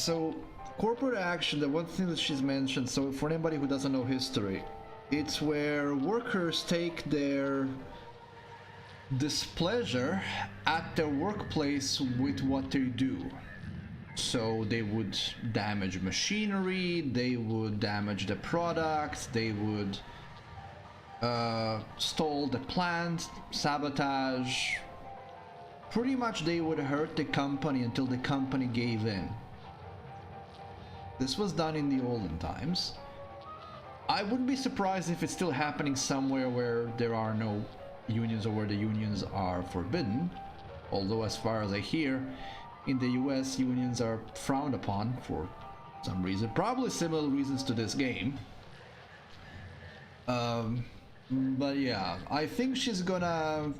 So, corporate action, the one thing that she's mentioned, so for anybody who doesn't know history, it's where workers take their displeasure at their workplace with what they do. So they would damage machinery, they would damage the product, they would stall the plant, sabotage. Pretty much they would hurt the company until the company gave in. This was done in the olden times. I wouldn't be surprised if it's still happening somewhere where there are no unions or where the unions are forbidden. Although as far as I hear, in the US unions are frowned upon for some reason. Probably similar reasons to this game. But yeah, I think she's gonna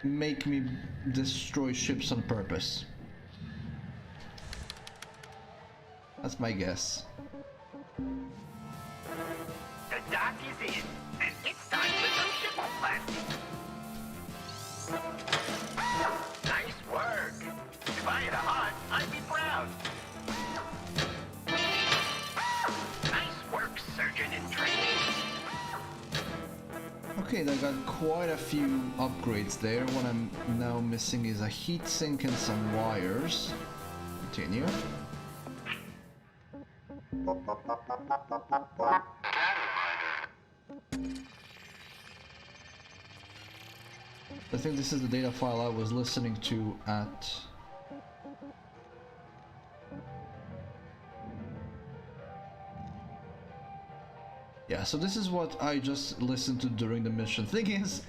make me destroy ships on purpose. That's my guess. The dock is in, and it's time for some ship plastic. Nice work. If I had a heart, I'd be proud. Nice work, surgeon in training. Okay, I got quite a few upgrades there. What I'm now missing is a heatsink and some wires. Continue. I think this is the data file I was listening to at... Yeah, so this is what I just listened to during the mission. Thing is,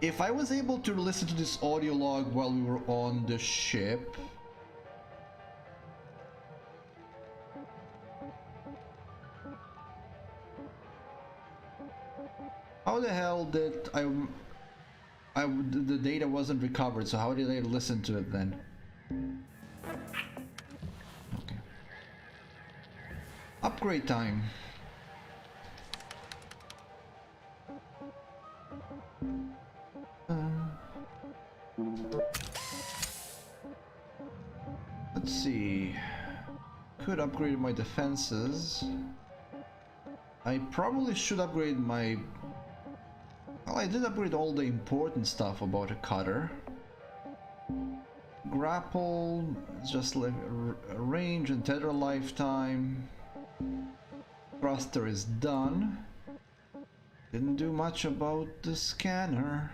if I was able to listen to this audio log while we were on the ship... How the hell did the data wasn't recovered, so how did I listen to it then? Okay. Upgrade time. Let's see. Could upgrade my defenses. I probably should upgrade my... Well, I did upgrade all the important stuff about a cutter. Grapple, just like range and tether lifetime. Thruster is done. Didn't do much about the scanner.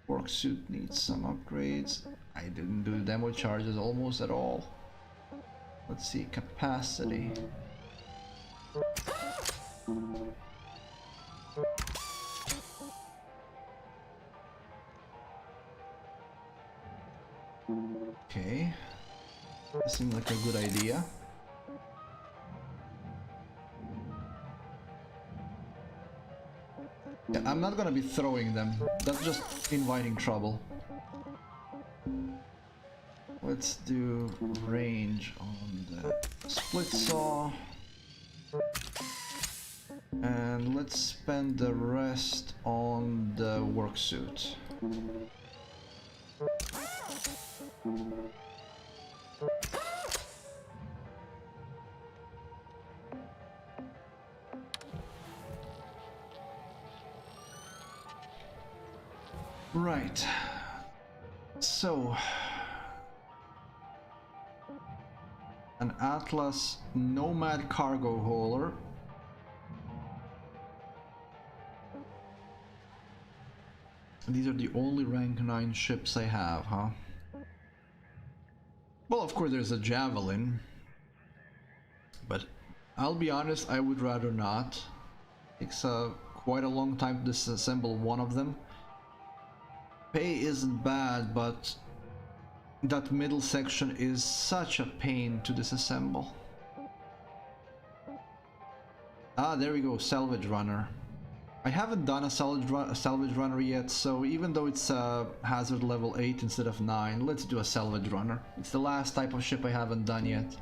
Work suit needs some upgrades. I didn't do demo charges almost at all. Let's see, capacity. Okay, that seems like a good idea. Yeah, I'm not gonna be throwing them. That's just inviting trouble. Let's do range on the split saw. And let's spend the rest on the work suit. Right. So an Atlas Nomad cargo hauler. These are the only rank 9 ships I have, huh? Well, of course there's a Javelin, but I'll be honest, I would rather not. It takes quite a long time to disassemble one of them. Pay isn't bad, but that middle section is such a pain to disassemble. Ah, there we go, Salvage Runner. I haven't done a salvage runner yet, so even though it's hazard level 8 instead of 9, let's do a salvage runner. It's the last type of ship I haven't done yet.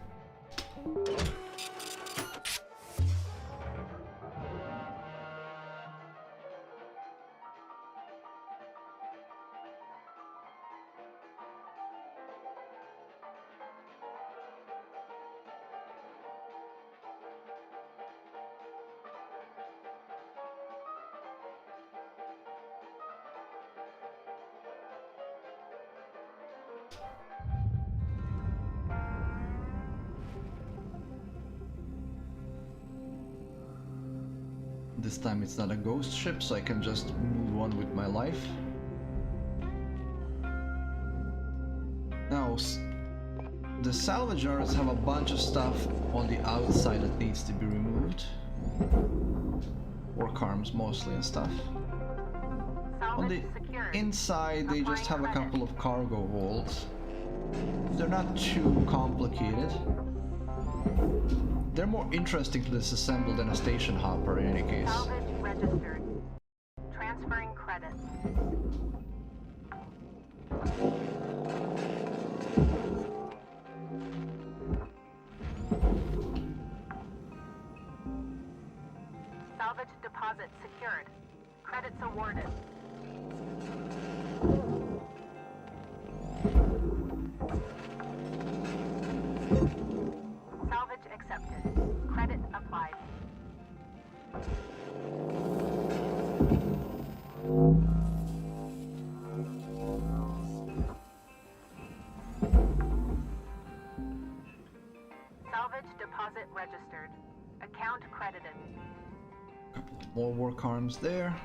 this time it's not a ghost ship, so I can just move on with my life. Now, the salvage runners have a bunch of stuff on the outside that needs to be removed. Work arms mostly and stuff. On the inside, they just have a couple of cargo holds. They're not too complicated. They're more interesting to disassemble than a station hopper in any case. Salvage registered. Transferring credits. Salvage deposit secured. Credits awarded. Salvage accepted. Credit applied. Salvage deposit registered. Account credited. More work arms there.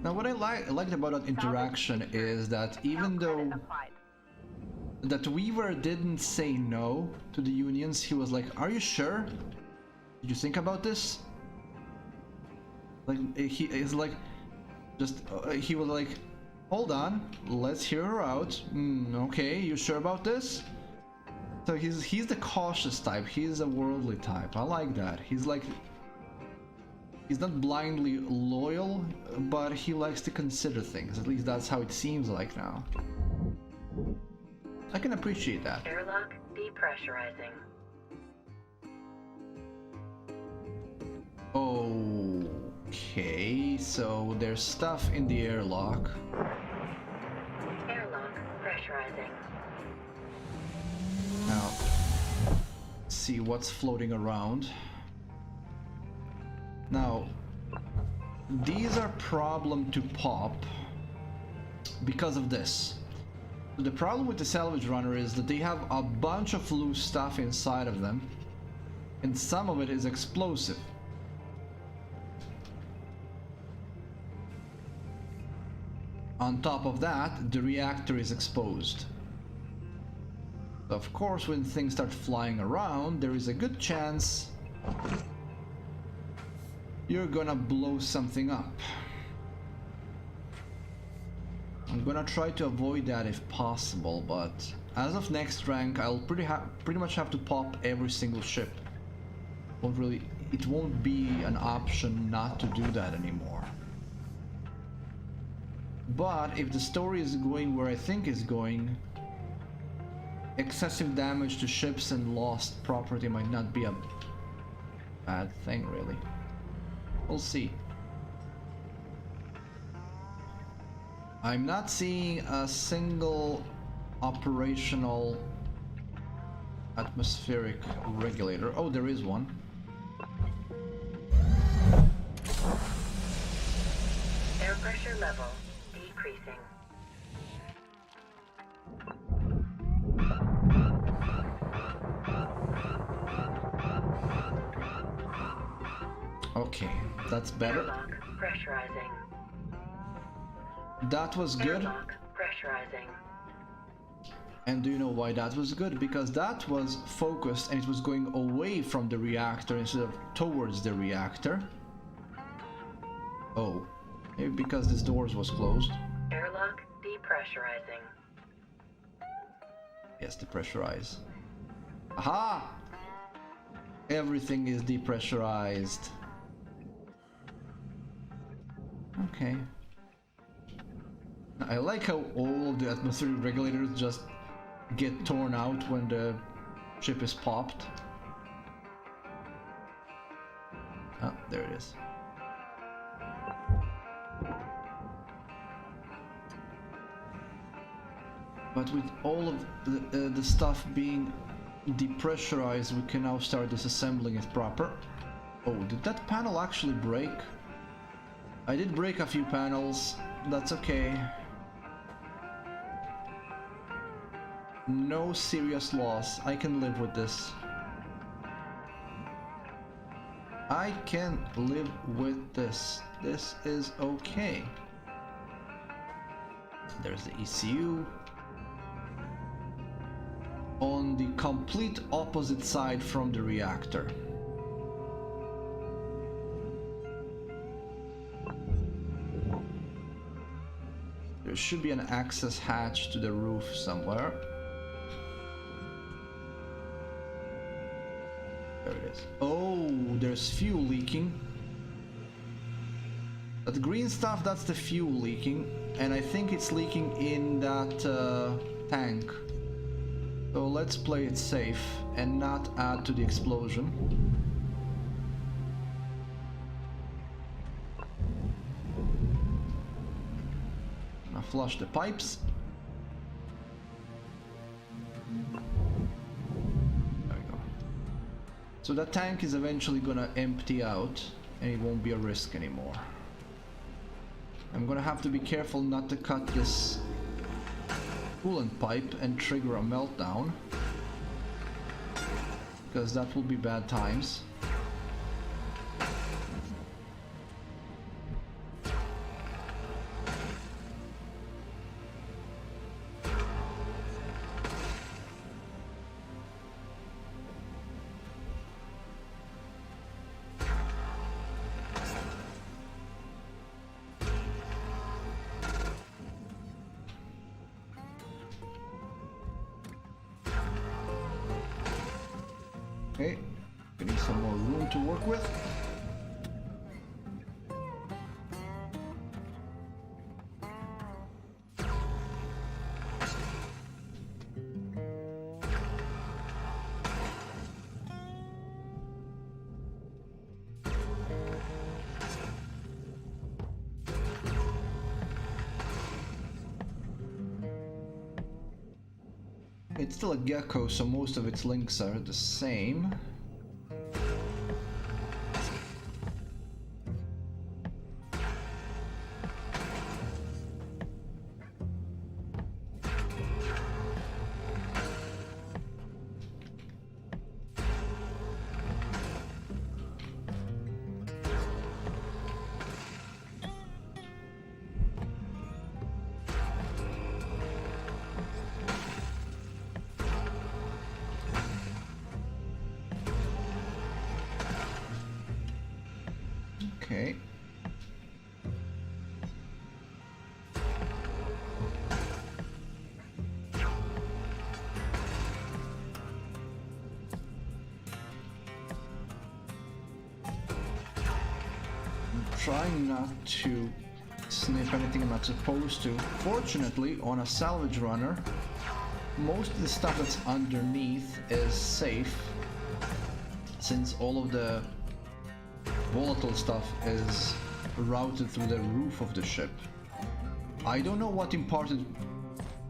Now what I liked about that interaction is that even though that Weaver didn't say no to the unions, he was like, "Are you sure? Did you think about this?" Like he is like, just he was like, "Hold on, let's hear her out. Okay, you sure about this?" So he's the cautious type. He's a worldly type. I like that. He's like, he's not blindly loyal, but he likes to consider things. At least that's how it seems like now. I can appreciate that. Airlock depressurizing. Okay, so there's stuff in the airlock. Airlock pressurizing. Now, see what's floating around. Now, these are problem to pop because of this. The problem with the salvage runner is that they have a bunch of loose stuff inside of them, and some of it is explosive. On top of that, the reactor is exposed. Of course, when things start flying around, there is a good chance you're gonna blow something up. I'm gonna try to avoid that if possible, but as of next rank, I'll pretty much have to pop every single ship. It won't be an option not to do that anymore. But if the story is going where I think it's going, excessive damage to ships and lost property might not be a bad thing, really. We'll see. I'm not seeing a single operational atmospheric regulator. Oh, there is one. Air pressure level decreasing. Okay, that's better. Airlock pressurizing. That was good. Airlock pressurizing. And do you know why that was good? Because that was focused and it was going away from the reactor instead of towards the reactor. Oh, maybe because this doors was closed. Airlock depressurizing. Yes, depressurize. Aha! Everything is depressurized. Okay. I like how all of the atmospheric regulators just get torn out when the ship is popped. Ah, there it is. But with all of the stuff being depressurized, we can now start disassembling it proper. Oh, did that panel actually break? I did break a few panels. That's okay. No serious loss. I can live with this. I can live with this. This is okay. There's the ECU. On the complete opposite side from the reactor. There should be an access hatch to the roof somewhere. There it is. Oh, there's fuel leaking. That green stuff, that's the fuel leaking. And I think it's leaking in that tank. So let's play it safe and not add to the explosion. Now flush the pipes. There we go. So that tank is eventually gonna empty out and it won't be a risk anymore. I'm gonna have to be careful not to cut this coolant pipe and trigger a meltdown, because that will be bad times. Okay, getting some more room to work with. It's still a Gecko, so most of its links are the same. Okay. I'm trying not to sniff anything I'm not supposed to. Fortunately, on a salvage runner, most of the stuff that's underneath is safe, since all of the volatile stuff is routed through the roof of the ship. I don't know what imparted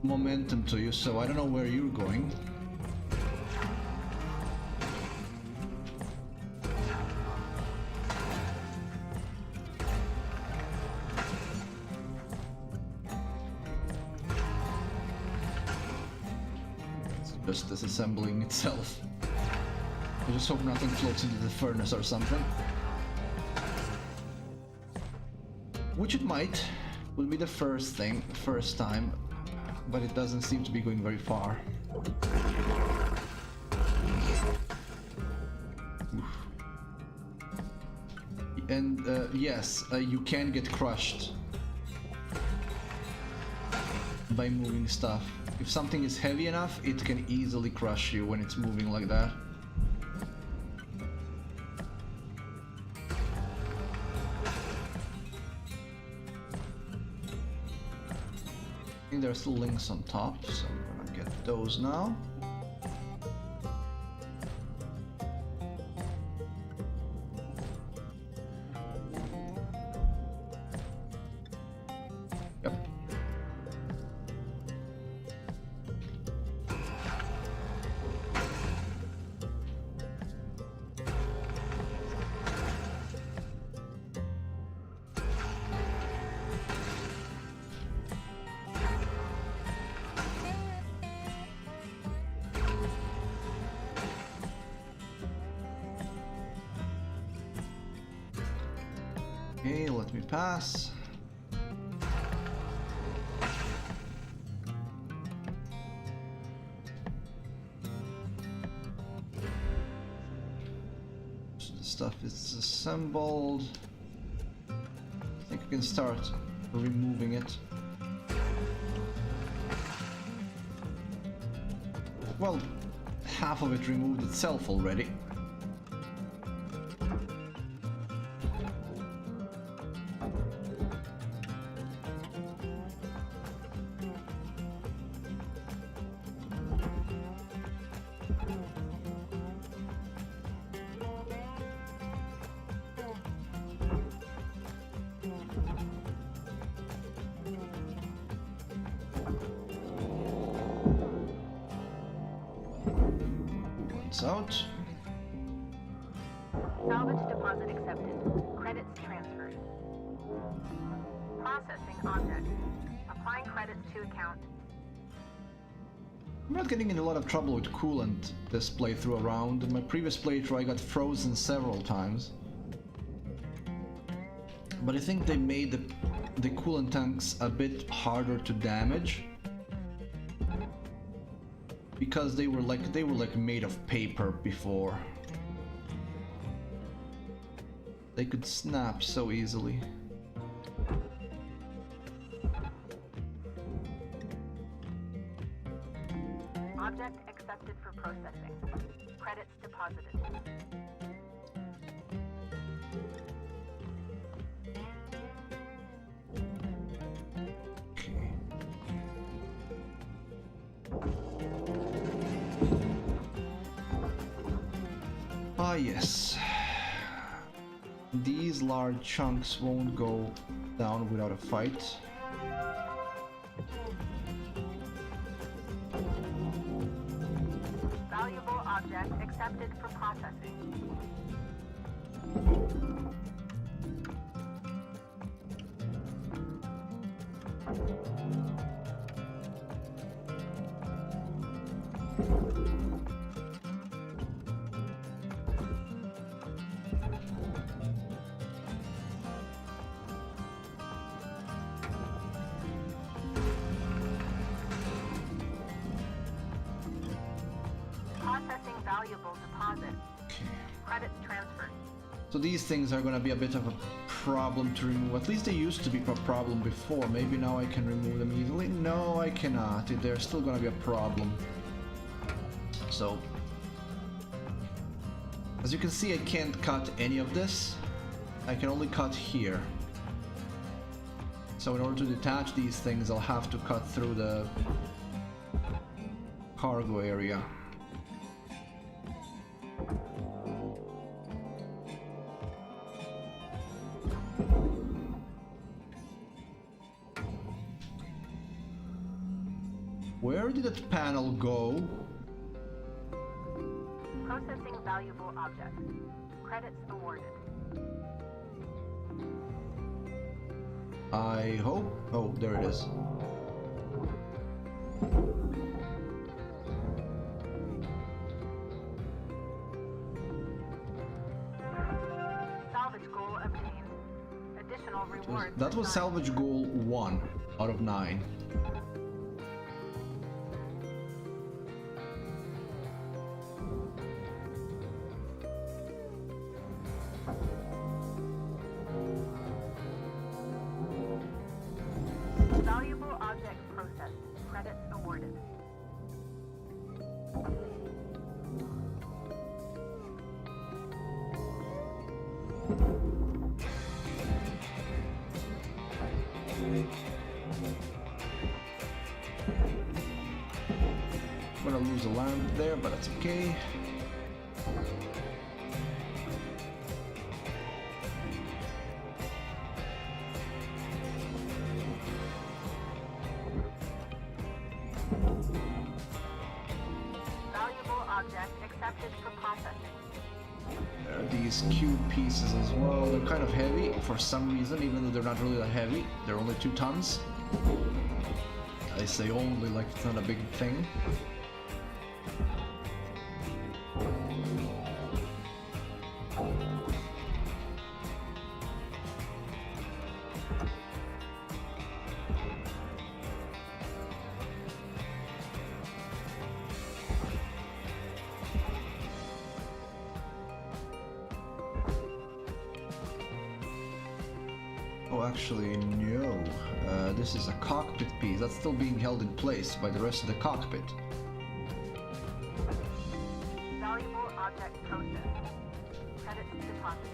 momentum to you, so I don't know where you're going. It's just disassembling itself. I just hope nothing floats into the furnace or something. Which it might, will be the first time, but it doesn't seem to be going very far. Oof. And yes, you can get crushed by moving stuff. If something is heavy enough, it can easily crush you when it's moving like that. There's links on top, so I'm gonna get those now. Yep. Okay, let me pass. So the stuff is assembled. I think I can start removing it. Well, half of it removed itself already. Out. Salvage deposit accepted. Credits transferred. Processing object. Applying credits to account. I'm not getting in a lot of trouble with coolant this playthrough around. In my previous playthrough I got frozen several times. But I think they made the coolant tanks a bit harder to damage. Because they were like made of paper before. They could snap so easily. Object accepted for processing. Credits deposited. Ah, yes. These large chunks won't go down without a fight. Valuable object accepted for processing. Processing valuable deposit. Credits transferred. So these things are gonna be a bit of a problem to remove. At least they used to be a problem before. Maybe now I can remove them easily. No, I cannot. They're still gonna be a problem. So, as you can see, I can't cut any of this. I can only cut here. So in order to detach these things, I'll have to cut through the cargo area. Where did that panel go? Processing valuable object. Credits awarded. I hope... Oh, there it is. Salvage goal obtained. Additional rewards. That was assigned. salvage goal 1 out of 9. Valuable object processed. Credits awarded. I'm gonna lose a lamp there, but that's okay. Valuable object accepted for processing. There are these cube pieces as well. They're kind of heavy for some reason, even though they're not really that heavy. They're only 2 tons. I say only like it's not a big thing. actually, no. This is a cockpit piece. That's still being held in place by the rest of the cockpit. Valuable object processed. Credits deposited.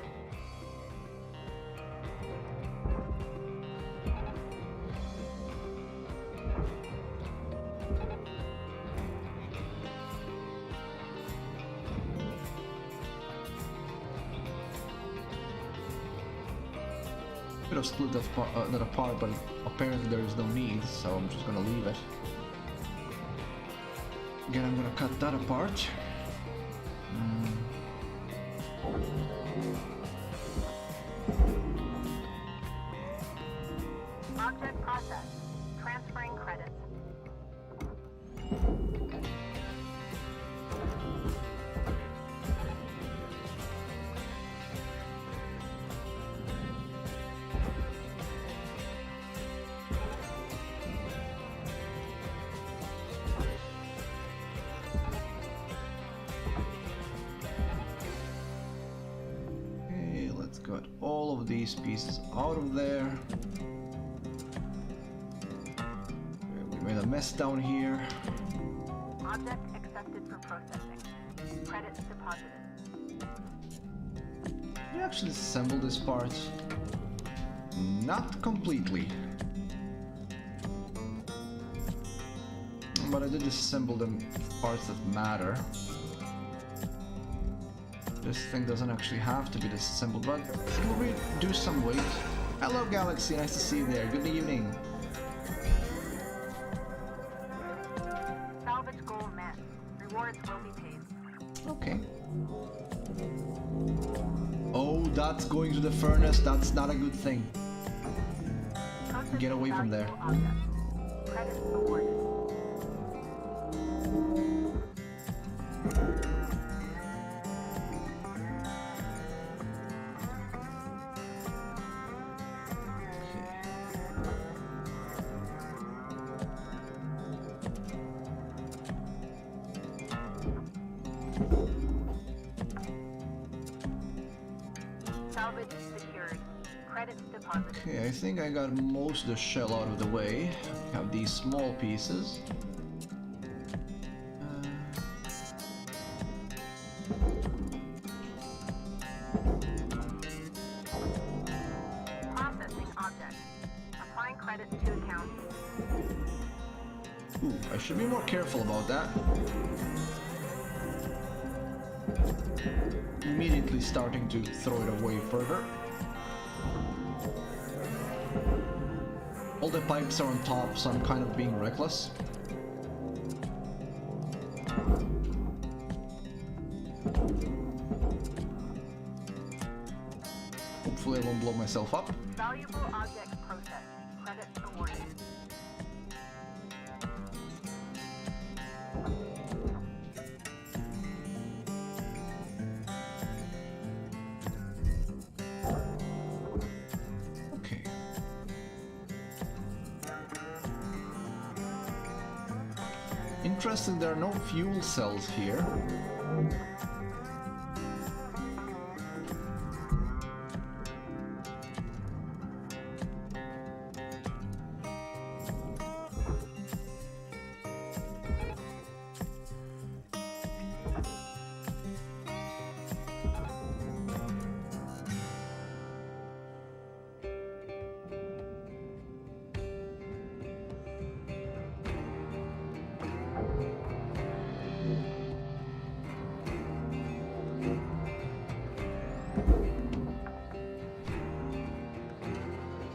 Could have split that apart, but apparently there is no need, so I'm just gonna leave it. Again, I'm gonna cut that apart. Object processed. Transferring credits. Okay, let's get all of these pieces out of there. We made a mess down here. Object accepted for processing. Credits deposited. Did I actually assemble this part? Not completely. But I did disassemble the parts that matter. This thing doesn't actually have to be disassembled, but it will reduce some weight. Hello Galaxy, nice to see you there. Good evening. Salvage goal met. Rewards will be paid. Okay. Oh, that's going to the furnace. That's not a good thing. Processing Get away from there. valuable objects. Credits awarded. Salvage secured. Credits deposited. Okay, I think I got most of the shell out of the way. We have these small pieces. Processing object. Applying credits to account. Ooh, I should be more careful about that. Immediately starting to throw it away further. All the pipes are on top, so I'm kind of being reckless. Hopefully I won't blow myself up. Valuable object processed. Credits awarded. Okay. Interesting, there are no fuel cells here.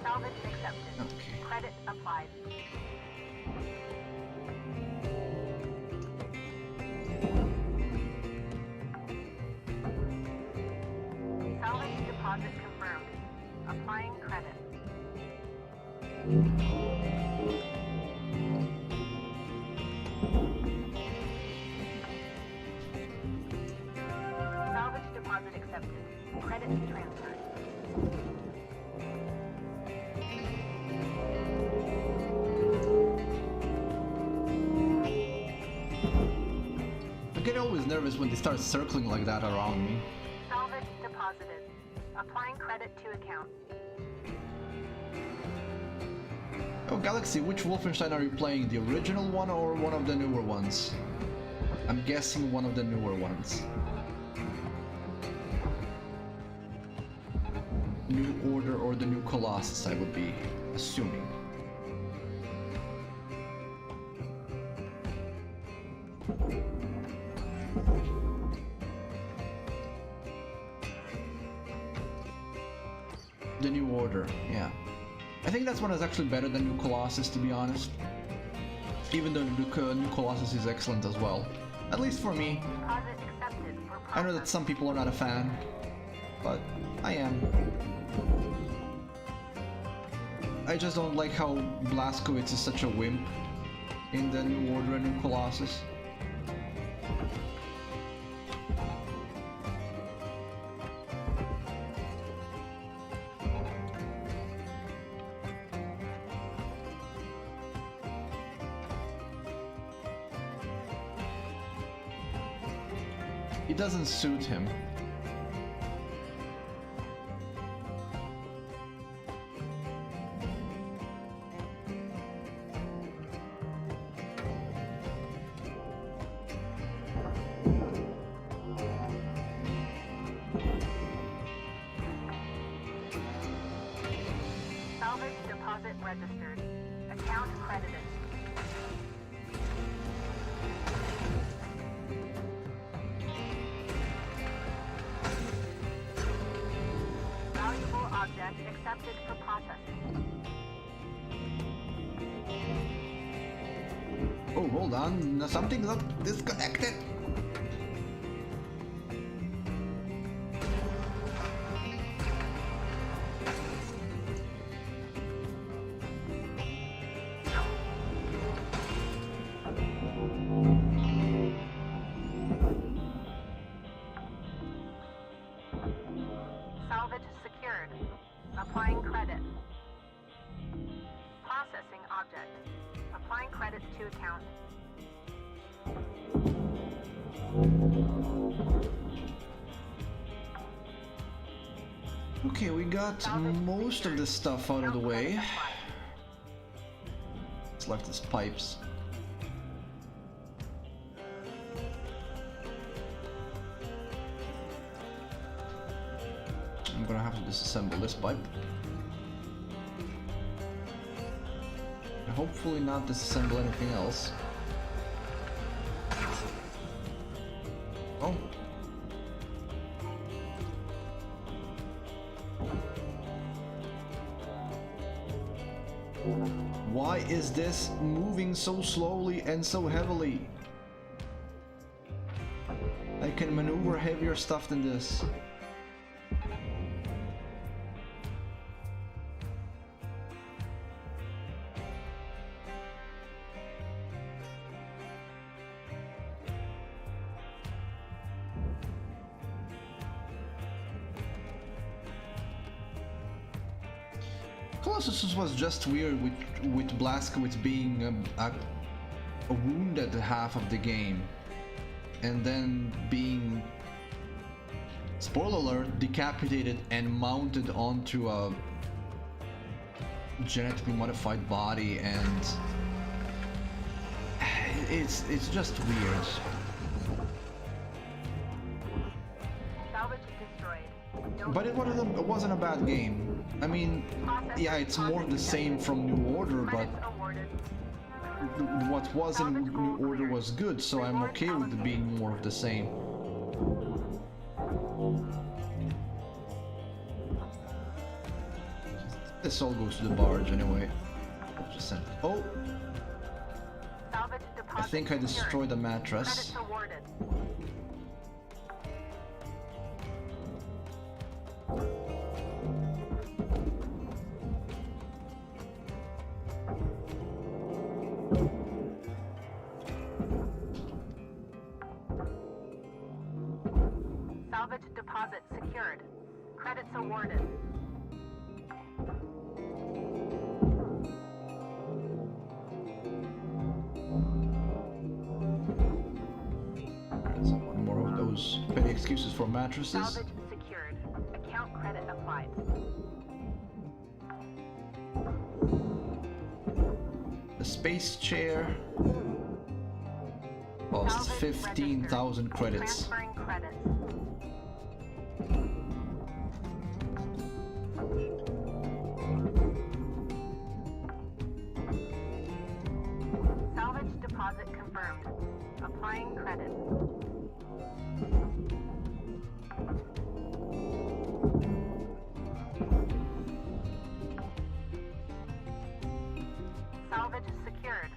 Salvage accepted. Okay. Credit applied. Salvage deposit confirmed. Applying credit. Salvage deposit accepted. Credit transferred. I get always nervous when they start circling like that around me. Salvage deposited. Applying credit to account. Galaxy, which Wolfenstein are you playing? The original one or one of the newer ones? I'm guessing one of the newer ones. New Order or the New Colossus, I would be assuming. The New Order, yeah. I think that one is actually better than New Colossus, to be honest. Even though New Colossus is excellent as well. At least for me. Deposit accepted for I know that some people are not a fan, but I am. I just don't like how Blazkowicz is such a wimp in the New Order and New Colossus. It doesn't suit him. salvage deposit registered. Account credited. Valuable object accepted for processing. Oh, hold on. Something's not disconnected. Salvage secured. Applying credit. Processing object. Applying credit to account. Okay, we got most of the stuff out of the way. What's left is pipes. I'm gonna have to disassemble this pipe. And hopefully not disassemble anything else. Oh. Why is this moving so slowly and so heavily? I can maneuver heavier stuff than this. Colossus was just weird with Blazkowicz being a wounded half of the game, and then being, spoiler alert, decapitated and mounted onto a genetically modified body, and it's just weird. Salvage destroyed. But it wasn't a bad game. I mean, yeah, it's more the same from New Order, but Credits awarded. what was in New Order was good, so I'm okay with it being more of the same. This all goes to the barge anyway. Just send. Oh, Salvage I deposit think I secured. destroyed the mattress. Credits awarded. Salvage deposit secured. Credits awarded. So one more of those petty excuses for mattresses. Salvage secured. Account credit applied. space chair. Costs Salvage 15,000 credits. Transferring credits. Salvage deposit confirmed. Applying credit. Salvage secured.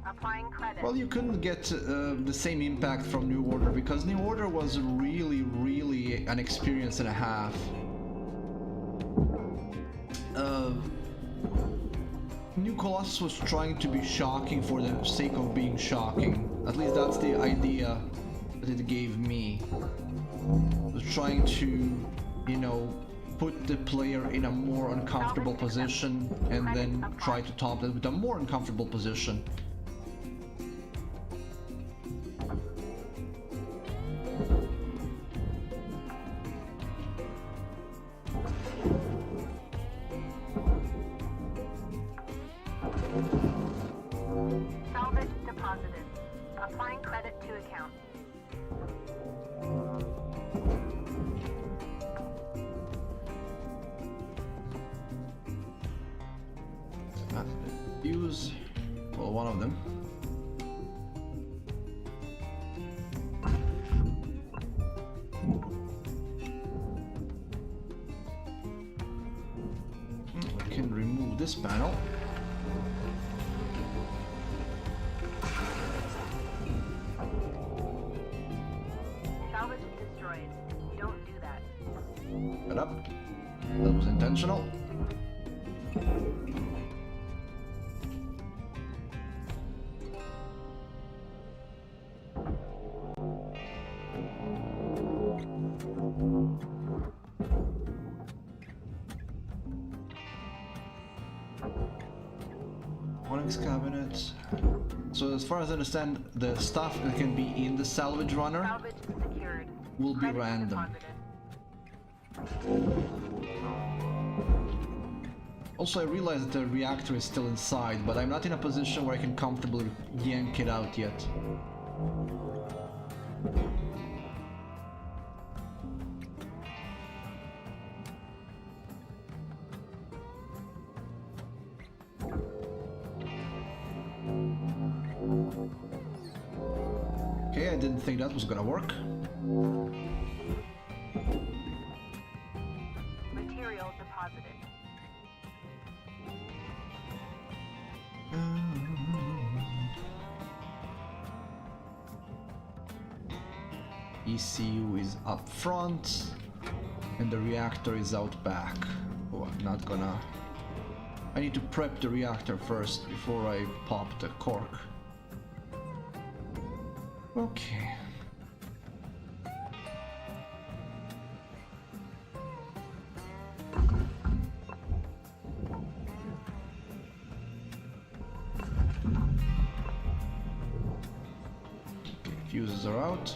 Applying credit. Well, you couldn't get the same impact from New Order because New Order was really an experience and a half. New Colossus was trying to be shocking for the sake of being shocking. At least that's the idea that it gave me. It was trying to, you know, put the player in a more uncomfortable position and then try to top it with a more uncomfortable position. Salvage deposited. Applying credit to account. Use, well, one of them. I can remove this panel. Salvage destroyed. Don't do that. Shut up. That was intentional. Onyx cabinet. So as far as I understand, the stuff that can be in the salvage runner Salvage secured. will be Credit random. deposited. Also, I realize that the reactor is still inside, but I'm not in a position where I can comfortably yank it out yet. Okay, I didn't think that was gonna work. Material deposited. ECU is up front, and the reactor is out back. Oh, I'm not gonna... I need to prep the reactor first before I pop the cork. Okay. Fuses are out.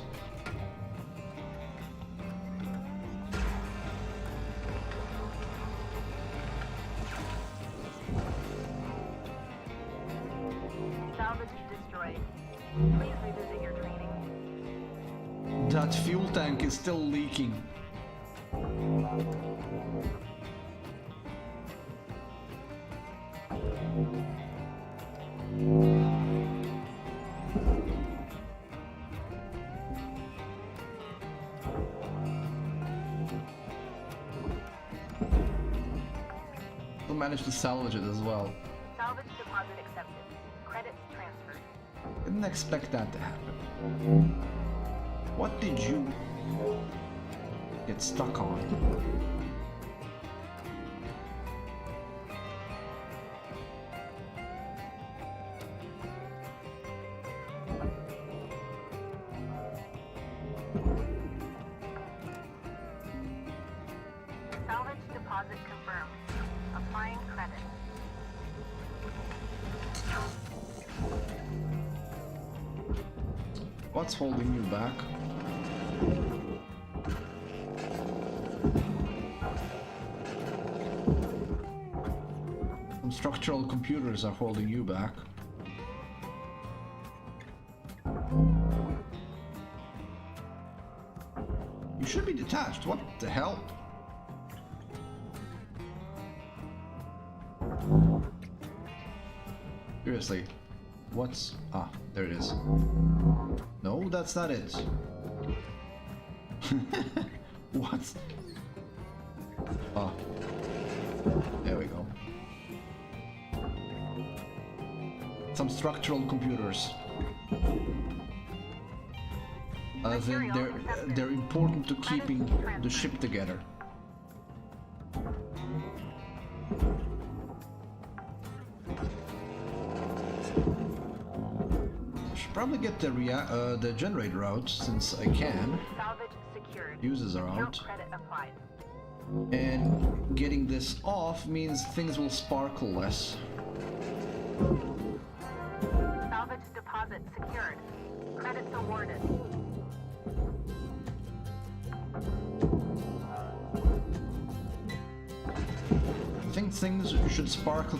Salvage destroyed. Please revisit your training. That fuel tank is still leaking. We'll manage to salvage it as well. Salvage deposit accepted. Credits transferred. Didn't expect that to happen. What did you get stuck on? Salvage deposit confirmed. Applying credit. What's holding you back? Some structural computers are holding you back. You should be detached. What the hell? Seriously. What's... Ah, there it is. No, that's not it. What? Ah. There we go. Some structural computers. As in, they're important to keeping the ship together. I should probably get the generator out since I can. Salvage secured. Fuses are Account out. credit applied. And getting this off means things will sparkle less. Salvage deposit secured. Credits awarded. I think things should sparkle,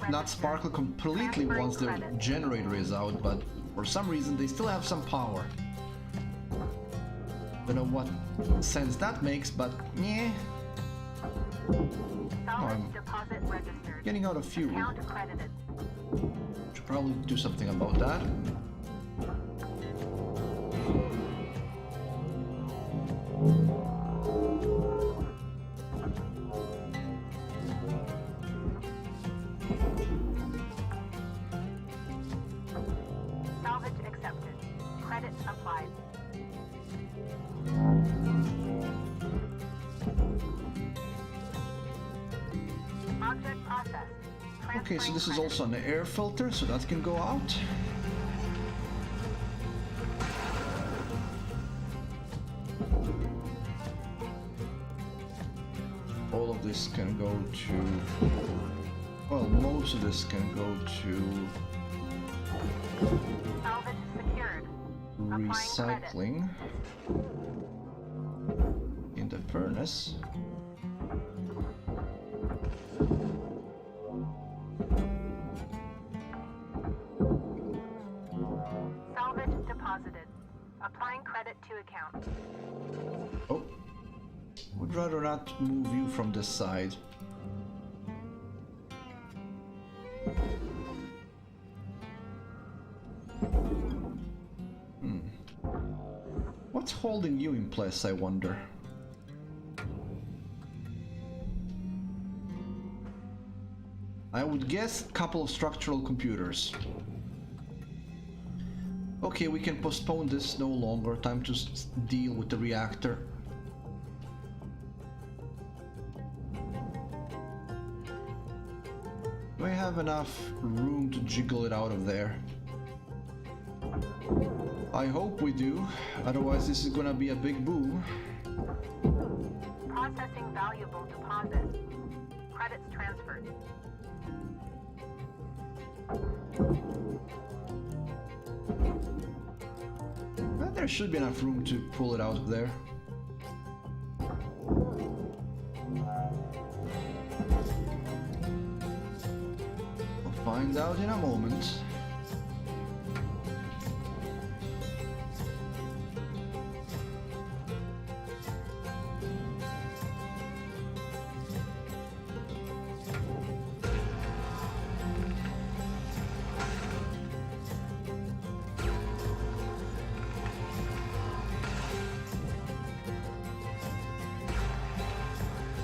not sparkle completely once the generator is out, but for some reason they still have some power. Don't know what sense that makes, but yeah. Salvage deposit registered. Getting out of fuel. Account credited. Should probably do something about that. Salvage accepted. Credits applied. Object processed. Okay, so Transferring this is credit. also an air filter, so that can go out. All of this can go to... Well, most of this can go to Salvage secured. Applying credit. recycling in the furnace. Salvage deposited. Applying credit to account. Oh, would rather not move you from this side. What's holding you in place, I wonder? I would guess a couple of structural computers. Okay, we can postpone this no longer. Time to deal with the reactor. Do I have enough room to jiggle it out of there? I hope we do, otherwise this is gonna be a big boom. Processing valuable deposit. Credits transferred. There should be enough room to pull it out of there. We'll find out in a moment.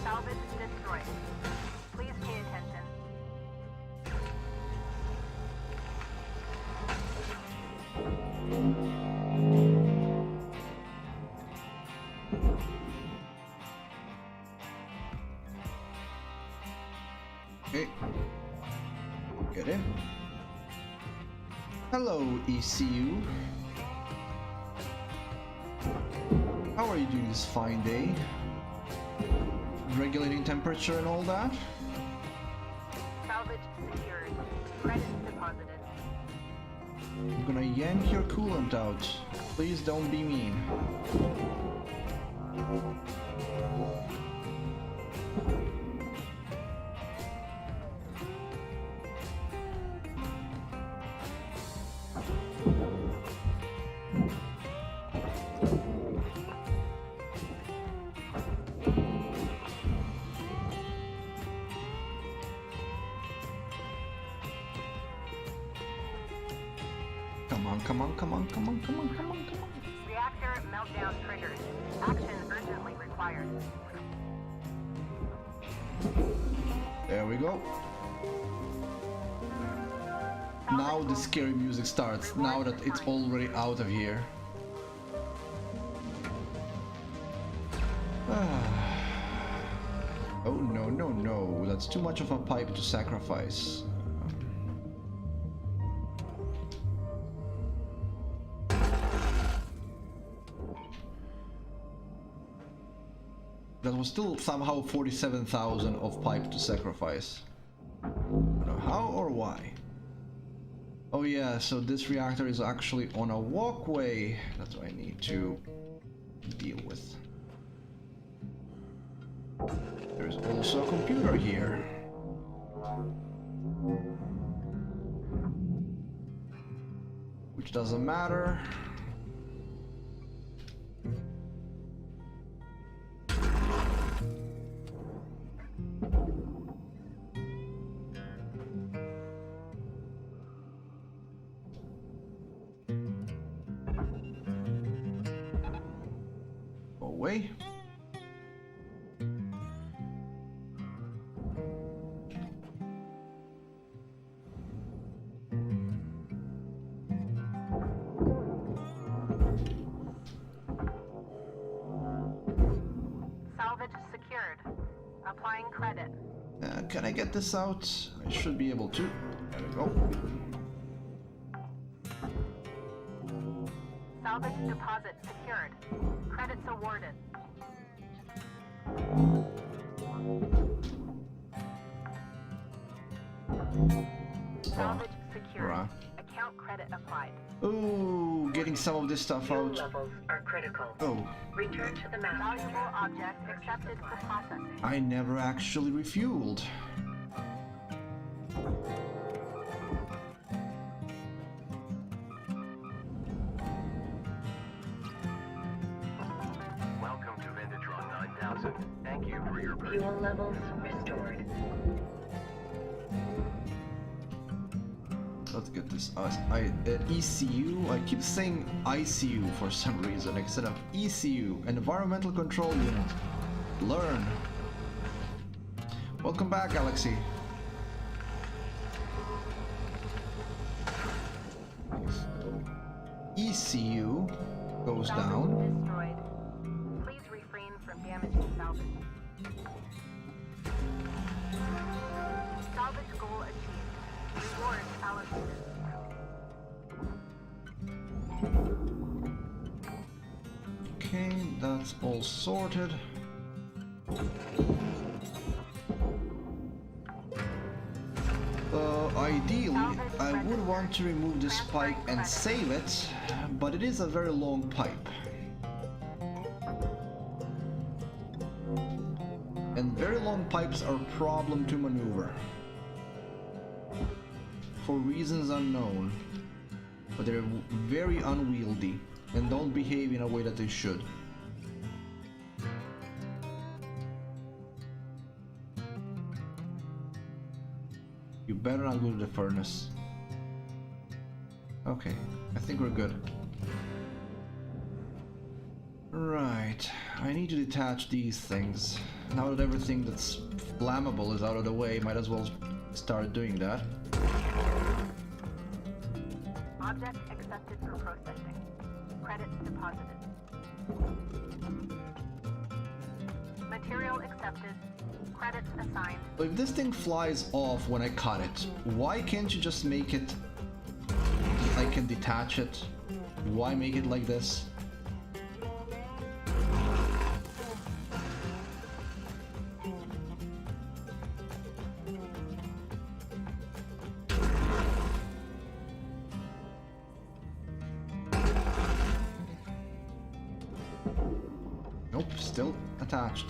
Salvage destroyed. Please pay attention. Okay. Get in. Hello, ECU. How are you doing this fine day? Regulating temperature and all that? Salvage secured. Credits deposited. I'm gonna yank your coolant out. Please don't be mean. on, come on, come on, come on, come on, come on, come on. Reactor meltdown triggered. Action urgently required. There we go. Now the scary music starts, now that it's already out of here. Oh no, no, no, that's too much of a pipe to sacrifice. That was still somehow 47,000 of pipe to sacrifice. I don't know how or why. Oh yeah, so this reactor is actually on a walkway. That's what I need to deal with. There's also a computer here. Which doesn't matter. Away. Salvage secured. Applying credit. Can I get this out? I should be able to. There we go. Salvage deposit secured. Credits awarded. Salvage secured. Right. Account credit applied. Ooh, getting some of this stuff Fuel out. levels are critical. Oh, Return to the master Valuable shaft. object accepted for processing. I never actually refueled. Welcome to Vindatron 9000. Thank you for your purchase. Fuel levels restored. Let's get this ECU. I keep saying ICU for some reason instead of ECU, Environmental Control Unit. Learn. Welcome back, Galaxy. ECU goes Salvage down. destroyed. Please refrain from damaging salvage. Salvage goal achieved. Rewards allocated. Okay, that's all sorted. Ideally, I would want to remove this pipe and save it, but it is a very long pipe. And very long pipes are a problem to maneuver. For reasons unknown. But they're very unwieldy and don't behave in a way that they should. You better not go to the furnace. Okay, I think we're good. Right, I need to detach these things. Now that everything that's flammable is out of the way, might as well start doing that. Object accepted for processing. Credits deposited. Material accepted. Credits assigned. So if this thing flies off when I cut it, why can't you just make it... I can detach it? Why make it like this? Nope, still attached.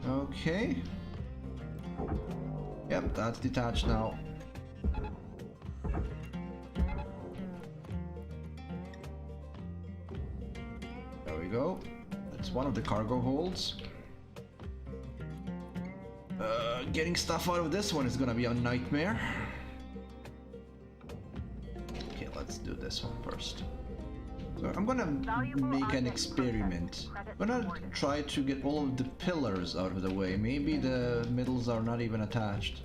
Okay. Yep, that's detached now. There we go. That's one of the cargo holds. Getting stuff out of this one is gonna be a nightmare. Okay, let's do this one first. So I'm gonna make an experiment. I'm gonna try to get all of the pillars out of the way. Maybe the middles are not even attached.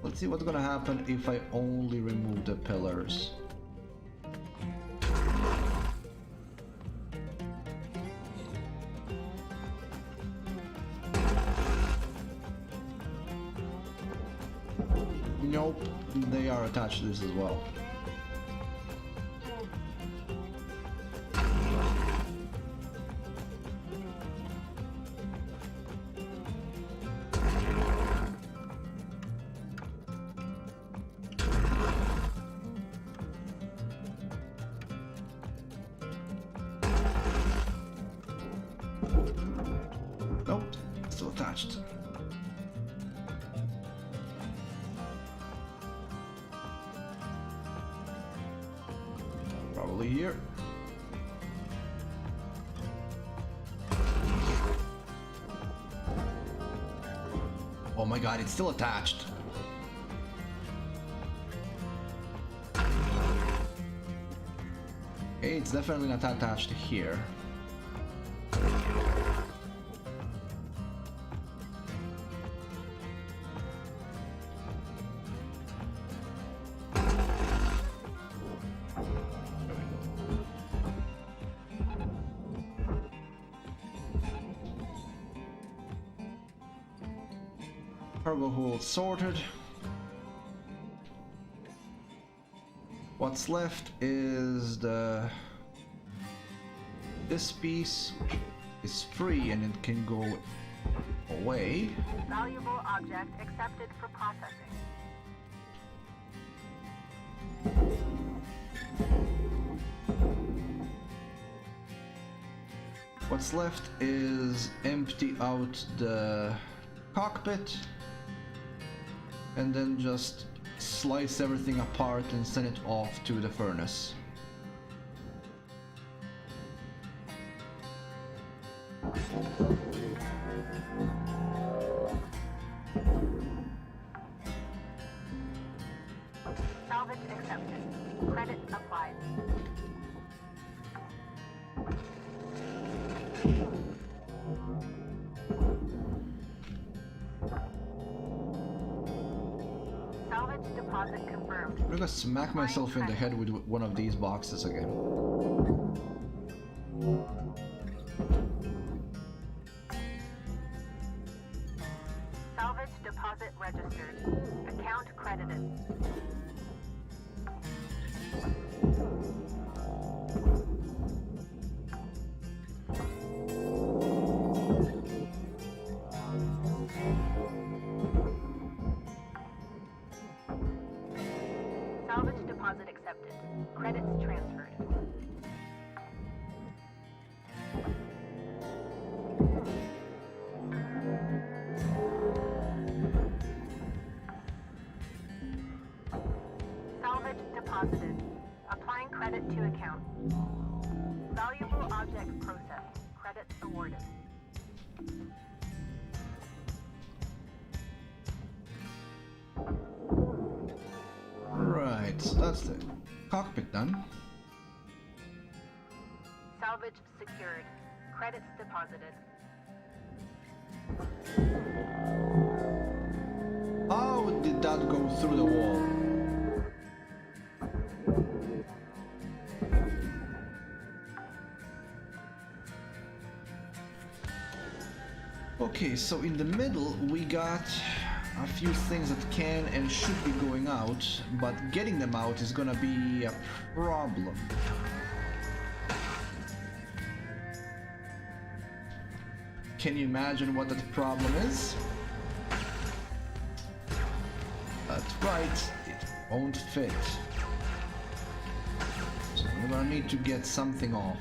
Let's see what's gonna happen if I only remove the pillars. Nope, they are attached to this as well. Nope, still attached. Probably here. Oh my god, it's still attached. Okay, it's definitely not attached here. Cargo hold sorted. What's left is this piece is free and it can go away. Valuable object accepted for processing. What's left is empty out the cockpit and then just slice everything apart and send it off to the furnace. Salvage accepted. Credit applied. Salvage deposit confirmed. I'm gonna smack myself in the head with one of these boxes again. Salvage deposit registered. Account credited. Salvage deposit accepted. Credits transferred. Salvage deposited. Applying credit to account. Valuable object processed. Credits awarded. Right, so that's the cockpit done. Salvage secured. Credits deposited. How did that go through the wall? Okay, so in the middle we got a few things that can and should be going out, but getting them out is gonna be a problem. Can you imagine what that problem is? That's right, it won't fit. So we're gonna need to get something off.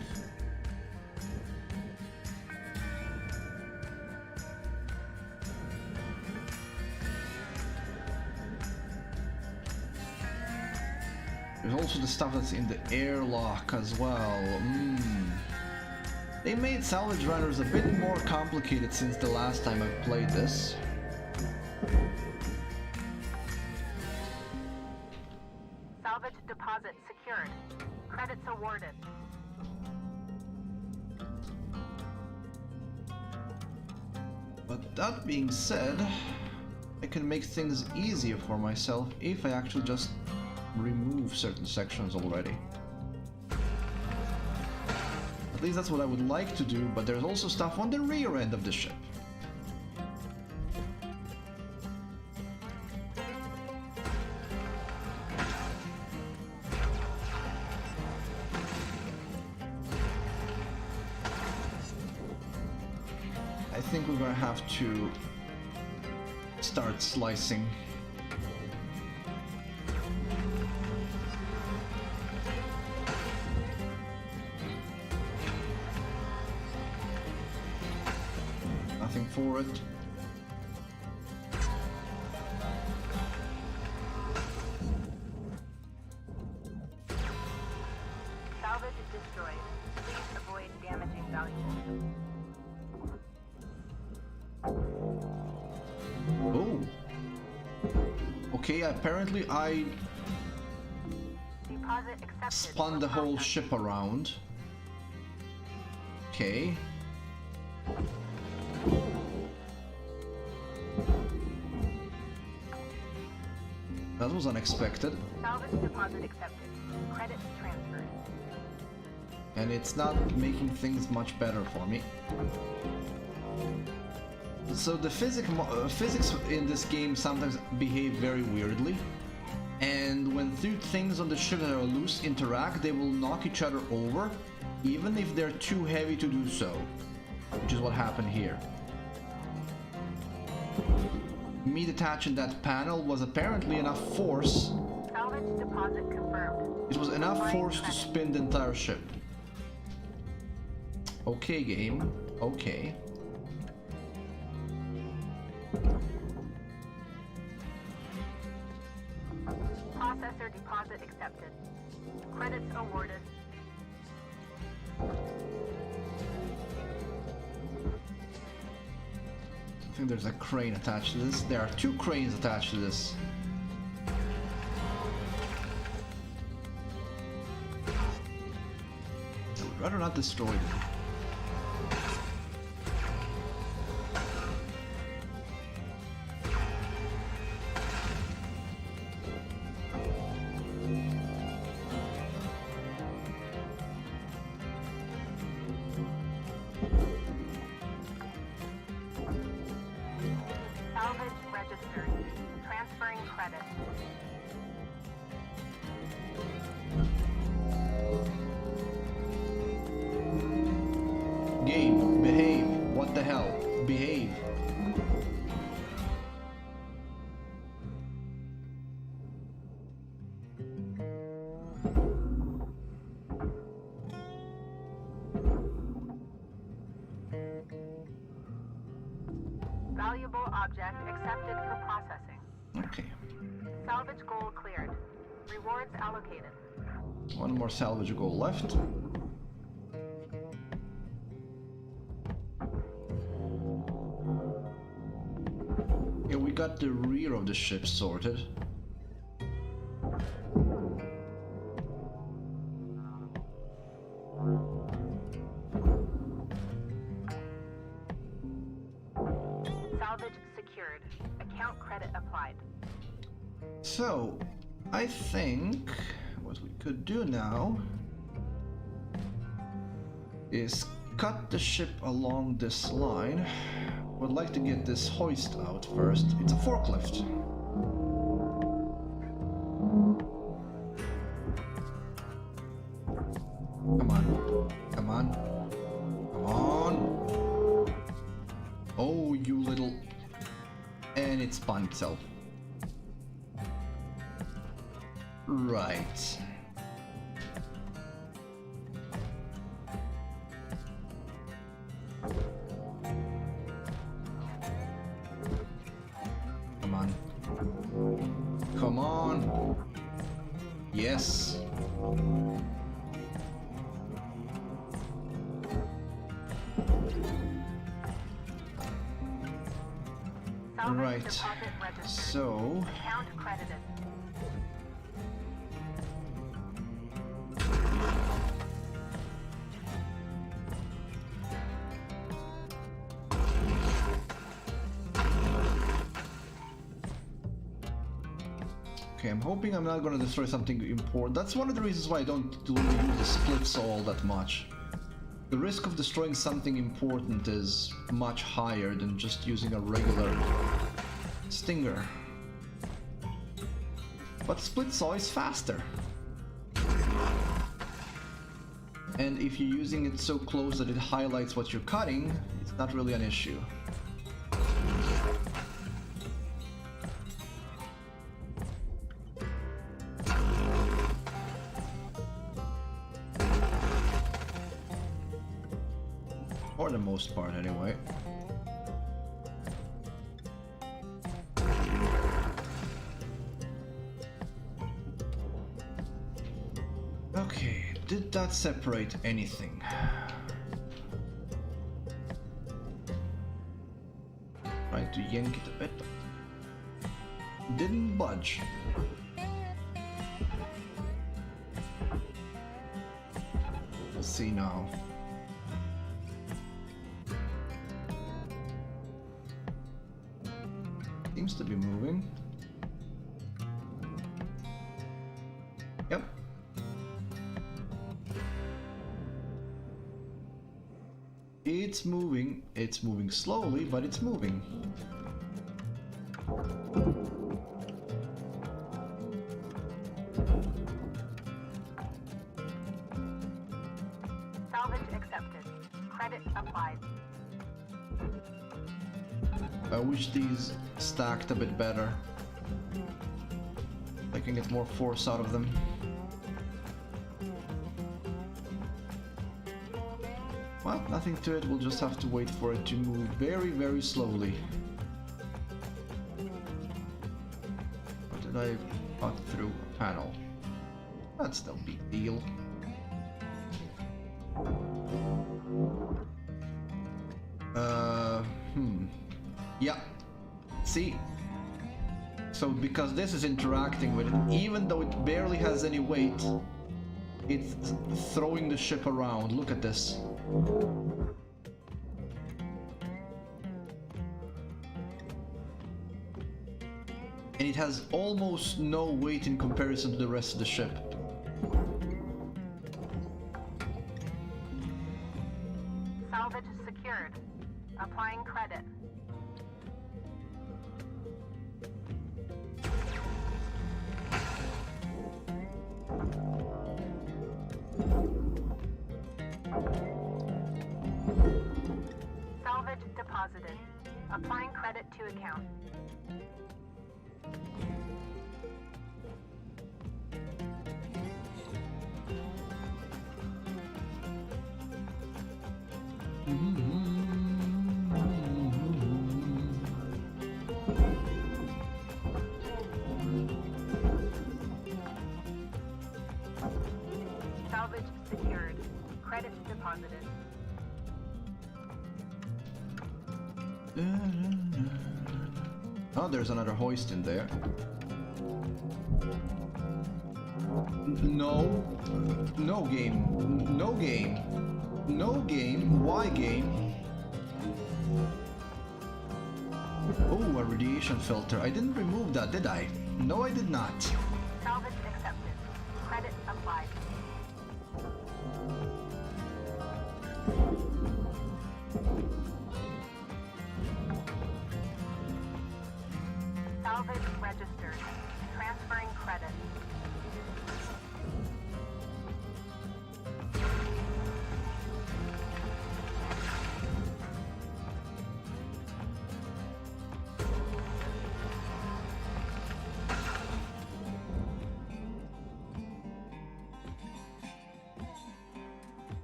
There's also the stuff that's in the airlock as well. They made salvage runners a bit more complicated since the last time I've played this. Salvage deposit secured. Credits awarded. But that being said, I can make things easier for myself if I actually just remove certain sections already. At least that's what I would like to do, but there's also stuff on the rear end of the ship. I think we're gonna have to start slicing. Nothing for it. Salvage destroyed. Please avoid damaging valuables. Oh. Okay, apparently I Deposit accepted. spun the whole ship around. Okay. That was unexpected. Salvage deposit accepted. Credits transferred. And it's not making things much better for me. So the physics in this game sometimes behave very weirdly, and when two things on the ship that are loose interact, they will knock each other over, even if they're too heavy to do so, which is what happened here. Me detaching that panel was apparently enough force. Salvage deposit confirmed. It was enough force to spin the entire ship. Okay, game. Okay. Processor deposit accepted. Credits awarded. I think there's a crane attached to this. There are two cranes attached to this. I would rather not destroy them. Salvage registered. Transferring credits. Game, behave. What the hell? Behave. Valuable object accepted for processing. Okay. Salvage goal cleared. Rewards allocated. One more salvage goal left. Yeah, we got the rear of the ship sorted. Salvage secured. Account credit applied. So, I think what we could do now is cut the ship along this line. Would like to get this hoist out first. It's a forklift. Come on. Come on. Come on. Oh, you little... And it spun itself. Right. Come on. Come on. Yes. Salvage Right. deposit registered. So Account credited. okay, I'm hoping I'm not gonna destroy something important. That's one of the reasons why I don't really use the split saw all that much. The risk of destroying something important is much higher than just using a regular stinger. But split saw is faster. And if you're using it so close that it highlights what you're cutting, it's not really an issue. For the most part, anyway. Okay, did that separate anything? Trying to yank it a bit. Didn't budge. We'll see now. Seems to be moving. Yep. It's moving. It's moving slowly, but it's moving. Salvage accepted. Credit applied. I wish these stacked a bit better. I can get more force out of them. Well, nothing to it, we'll just have to wait for it to move very, very slowly. Or did I cut through a panel? That's no big deal. Yeah. See? So because this is interacting with it, even though it barely has any weight, it's throwing the ship around. Look at this. And it has almost no weight in comparison to the rest of the ship. Salvage secured. Applying credit. Salvage deposited. Applying credit to account. Salvage secured. Credit deposited. Oh, there's another hoist in there. No. No game. No game. No game. Why game? Oh, a radiation filter. I didn't remove that, did I? No, I did not. Salvage accepted. Credit applied. Salvage registered. Transferring credit.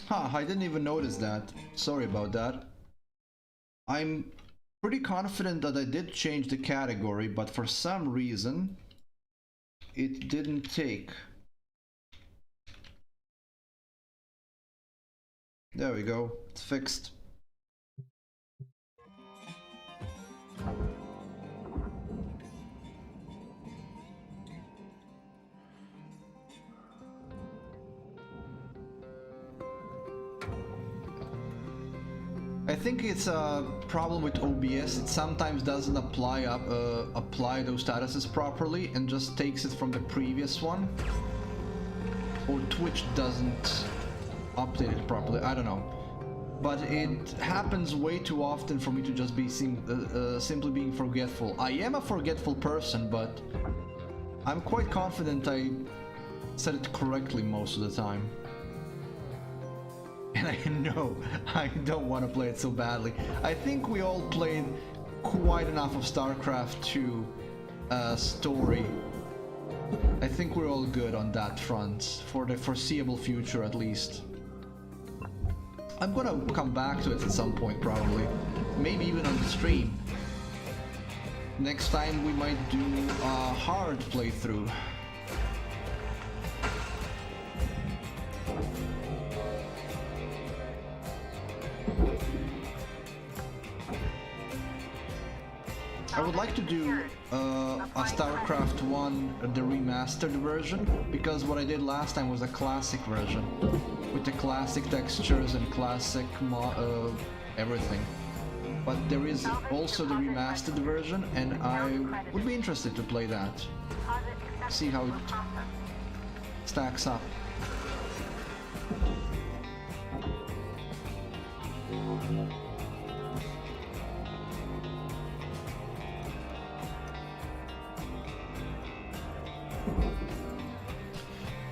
Huh, I didn't even notice that. Sorry about that. I'm pretty confident that I did change the category, but for some reason it didn't take. There we go, it's fixed. I think it's a problem with OBS. It sometimes doesn't apply those statuses properly and just takes it from the previous one. Or Twitch doesn't update it properly. I don't know. But it happens way too often for me to just be simply being forgetful. I am a forgetful person, but I'm quite confident I said it correctly most of the time. And I know I don't want to play it so badly. I think we all played quite enough of StarCraft 2 story. I think we're all good on that front, for the foreseeable future at least. I'm gonna come back to it at some point probably. Maybe even on the stream. Next time we might do a hard playthrough. I would like to do a StarCraft 1, the remastered version, because what I did last time was a classic version, with the classic textures and classic everything. But there is also the remastered version, and I would be interested to play that. See how it stacks up.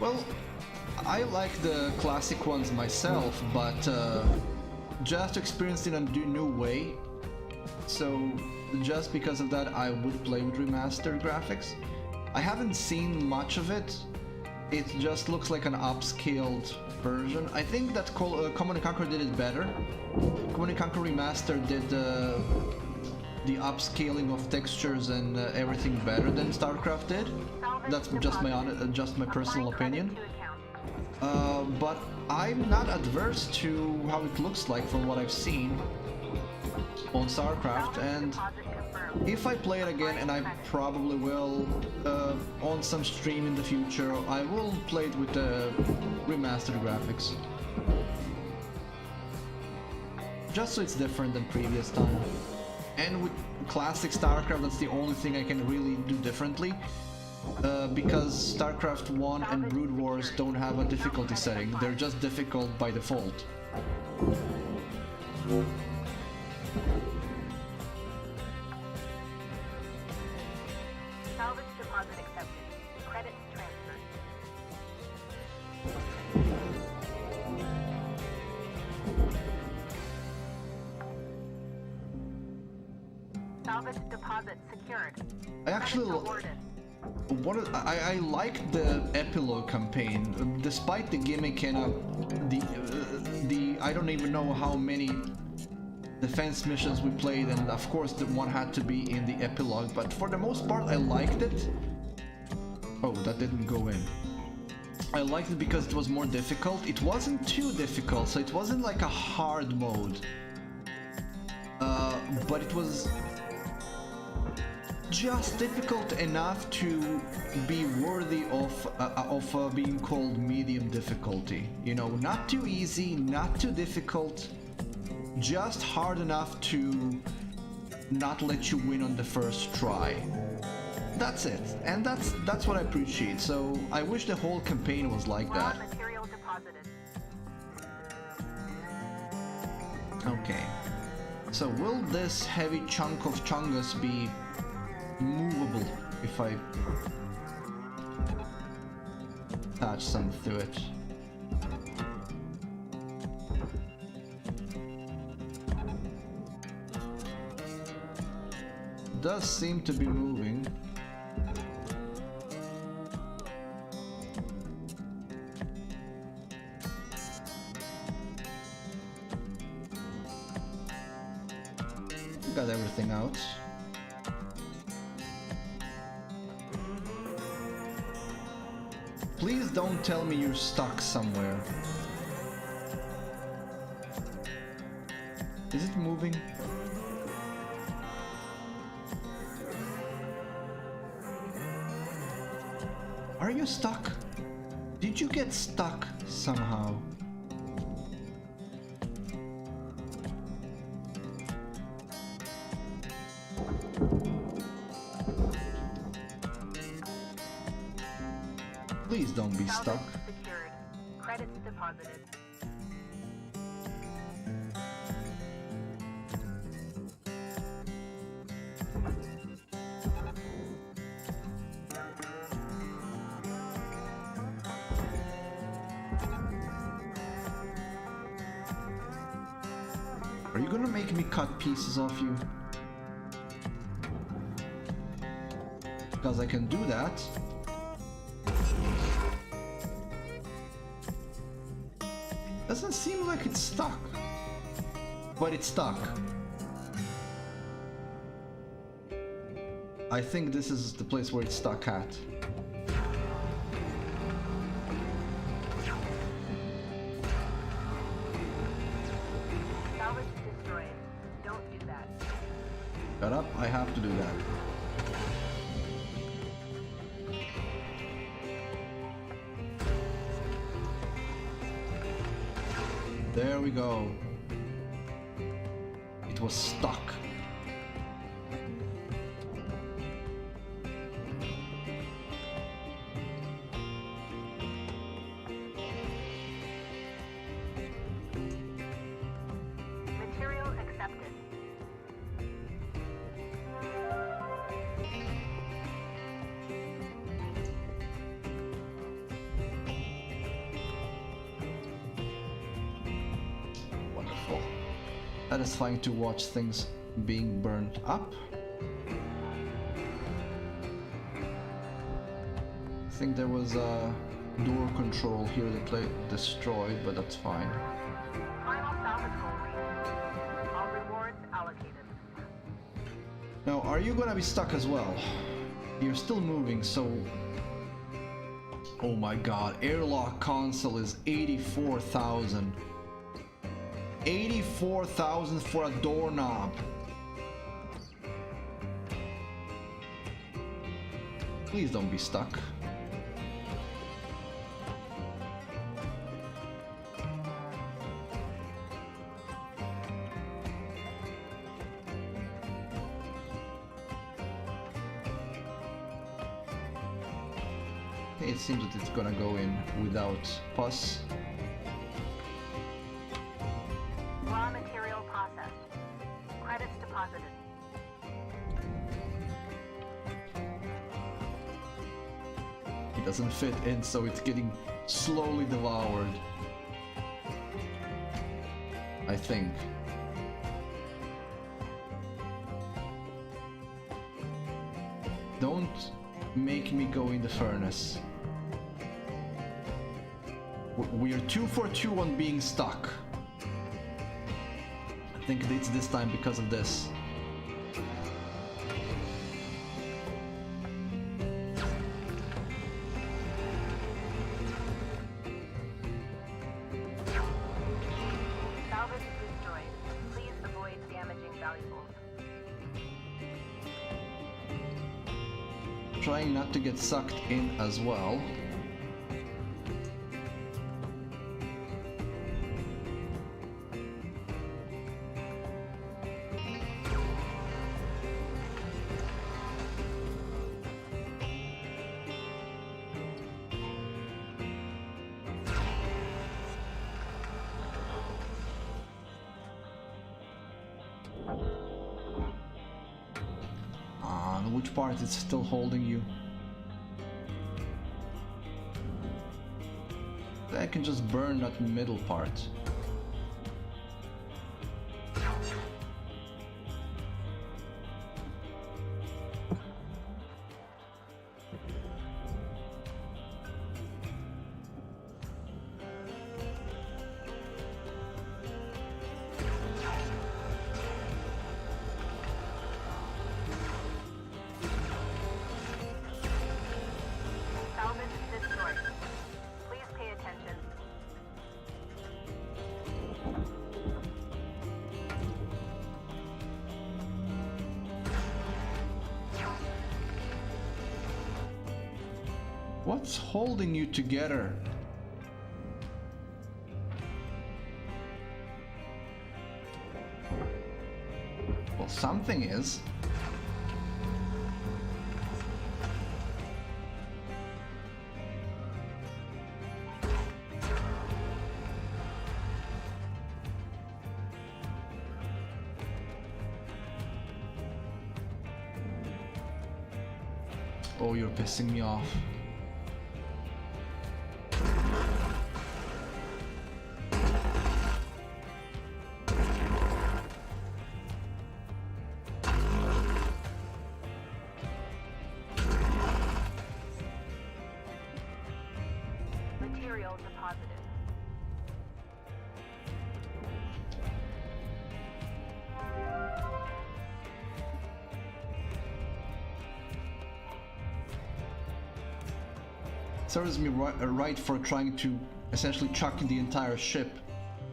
Well, I like the classic ones myself, but just experienced in a new way. So just because of that, I would play with remastered graphics. I haven't seen much of it. It just looks like an upscaled version. I think that Command & Conquer did it better. Command & Conquer Remastered did the upscaling of textures and everything better than StarCraft did. That's just my personal opinion. But I'm not adverse to how it looks like from what I've seen on StarCraft, and if I play it again, and I probably will on some stream in the future, I will play it with the remastered graphics. Just so it's different than previous time. And with classic StarCraft, that's the only thing I can really do differently. Because StarCraft 1 and Brood Wars don't have a difficulty setting, they're just difficult by default. Salvage deposit accepted. Credits transferred. Salvage deposit secured. I actually I like the epilogue campaign, despite the gimmick and the I don't even know how many defense missions we played, and of course the one had to be in the epilogue, but for the most part I liked it. Oh, that didn't go in. I liked it because it was more difficult. It wasn't too difficult, so it wasn't like a hard mode, but it was just difficult enough to be worthy of being called medium difficulty. You know, not too easy, not too difficult, just hard enough to not let you win on the first try. That's it, and that's what I appreciate. So I wish the whole campaign was like that. Material deposited. Okay, so will this heavy chunk of Chungus be movable if I attach something to it? Does seem to be moving. Got everything out. Please don't tell me you're stuck somewhere. Is it moving? Are you stuck? Did you get stuck somehow? Please don't be stuck. Salvage secured. Credits deposited. Are you gonna make me cut pieces off you? Because I can do that. Doesn't seem like it's stuck. But it's stuck. I think this is the place where it's stuck at. Salvage destroyed. Don't do that. Shut up, I have to do that. There we go. It was stuck. Material accepted. Wonderful. Satisfying to watch things being burnt up. I think there was a door control here that destroyed, but that's fine. Final salvage goal reached. All rewards allocated. Now, are you gonna be stuck as well? You're still moving, so... Oh my god, airlock console is 84,000. 84,000 for a doorknob. Please don't be stuck. It seems that it's gonna go in without pus. Raw material processed. Credits deposited. It doesn't fit in, so it's getting slowly devoured. I think. Don't make me go in the furnace. We're 2 for 2 on being stuck. I think it's this time because of this. Salvage destroyed. Please avoid damaging valuables. Trying not to get sucked in as well. Which part is still holding you? I can just burn that middle part. Salvage destroyed. Please pay attention. What's holding you together? Well, something is. Oh, you're pissing me off. Material deposited. Serves me right for trying to essentially chuck the entire ship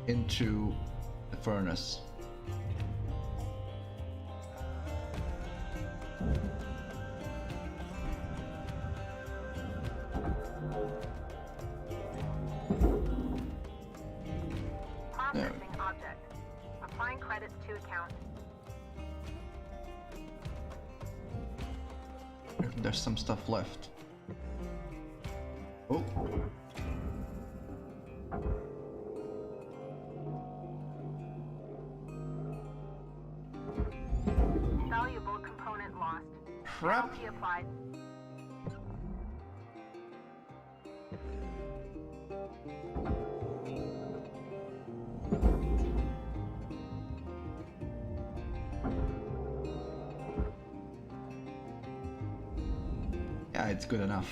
into the furnace. Processing object. Applying credits to account. There's some stuff left. Oh. Valuable component lost. Crap. Penalty applied. Yeah, it's good enough.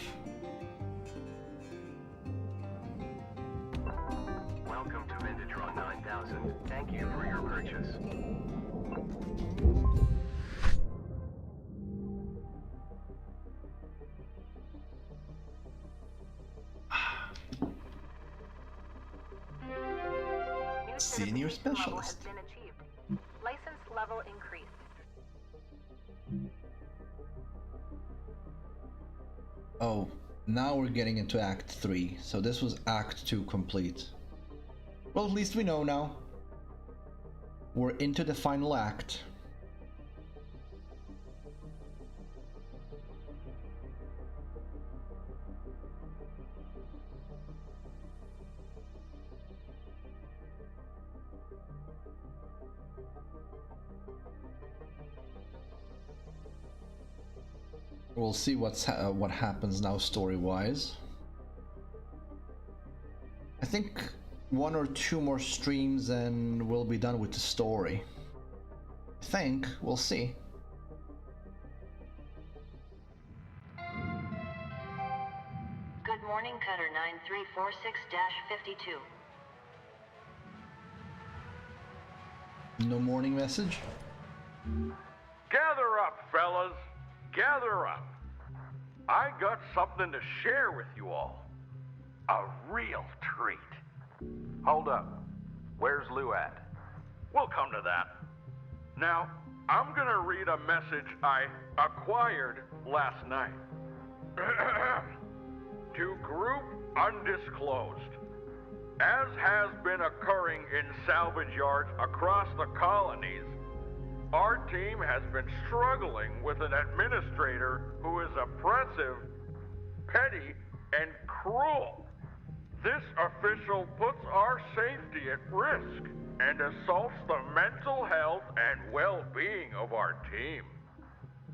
Welcome to Vintage 9000. Thank you for your purchase. New Senior certification level specialist. has been achieved. License level increased. Oh, now we're getting into Act 3, so this was Act 2 complete. Well, at least we know now. We're into the final act. We'll see what happens now story-wise. I think 1 or 2 more streams and we'll be done with the story. I think. We'll see. Good morning, Cutter 9346-52. No morning message? Gather up, fellas. Gather up. I got something to share with you all. A real treat. Hold up. Where's Lou at? We'll come to that. Now, I'm gonna read a message I acquired last night. To Group Undisclosed. As has been occurring in salvage yards across the colonies, our team has been struggling with an administrator who is oppressive, petty, and cruel. This official puts our safety at risk and assaults the mental health and well-being of our team.